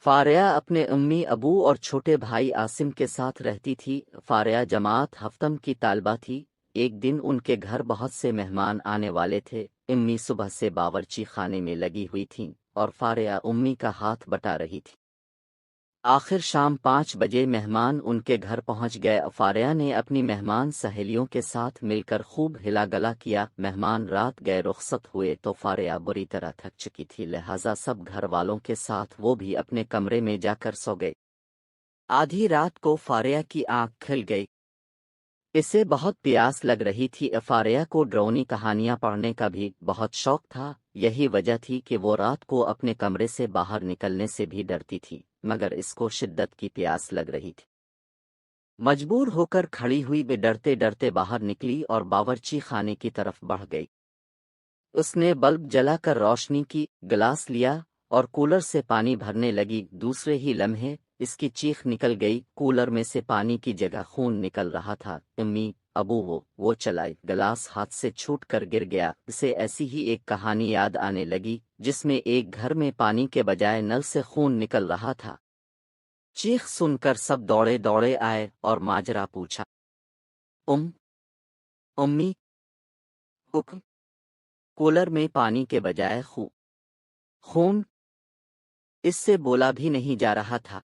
فاریہ اپنے امی ابو اور چھوٹے بھائی عاصم کے ساتھ رہتی تھی۔ فاریہ جماعت ہفتم کی طالبہ تھی۔ ایک دن ان کے گھر بہت سے مہمان آنے والے تھے۔ امی صبح سے باورچی خانے میں لگی ہوئی تھیں اور فاریہ امی کا ہاتھ بٹا رہی تھی۔ آخر شام 5 بجے مہمان ان کے گھر پہنچ گئے۔ فاریہ نے اپنی مہمان سہیلیوں کے ساتھ مل کر خوب ہلا گلا کیا۔ مہمان رات گئے رخصت ہوئے تو فاریہ بری طرح تھک چکی تھی، لہذا سب گھر والوں کے ساتھ وہ بھی اپنے کمرے میں جا کر سو گئی۔ آدھی رات کو فاریہ کی آنکھ کھل گئی۔ اسے بہت پیاس لگ رہی تھی۔ فاریہ کو ڈراؤنی کہانیاں پڑھنے کا بھی بہت شوق تھا۔ یہی وجہ تھی کہ وہ رات کو اپنے کمرے سے باہر نکلنے سے بھی ڈرتی تھی، مگر اس کو شدت کی پیاس لگ رہی تھی۔ مجبور ہو کر کھڑی ہوئی وہ ڈرتے ڈرتے باہر نکلی اور باورچی خانے کی طرف بڑھ گئی۔ اس نے بلب جلا کر روشنی کی، گلاس لیا اور کولر سے پانی بھرنے لگی۔ دوسرے ہی لمحے اس کی چیخ نکل گئی۔ کولر میں سے پانی کی جگہ خون نکل رہا تھا۔ امی ابو وہ چلائی، گلاس ہاتھ سے چھوٹ کر گر گیا۔ اسے ایسی ہی ایک کہانی یاد آنے لگی جس میں ایک گھر میں پانی کے بجائے نل سے خون نکل رہا تھا۔ چیخ سن کر سب دوڑے دوڑے آئے اور ماجرا پوچھا۔ امی حکم، کولر میں پانی کے بجائے خون، اس سے بولا بھی نہیں جا رہا تھا۔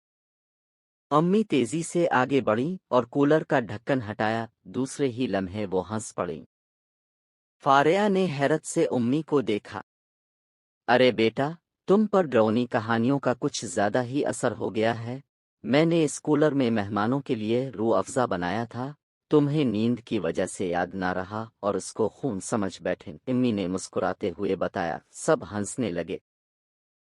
امی تیزی سے آگے بڑھیں اور کولر کا ڈھکن ہٹایا۔ دوسرے ہی لمحے وہ ہنس پڑیں۔ فاریہ نے حیرت سے امی کو دیکھا۔ ارے بیٹا، تم پر ڈراؤنی کہانیوں کا کچھ زیادہ ہی اثر ہو گیا ہے۔ میں نے اس کولر میں مہمانوں کے لیے روح افزا بنایا تھا، تمہیں نیند کی وجہ سے یاد نہ رہا اور اس کو خون سمجھ بیٹھے۔ امی نے مسکراتے ہوئے بتایا۔ سب ہنسنے لگے۔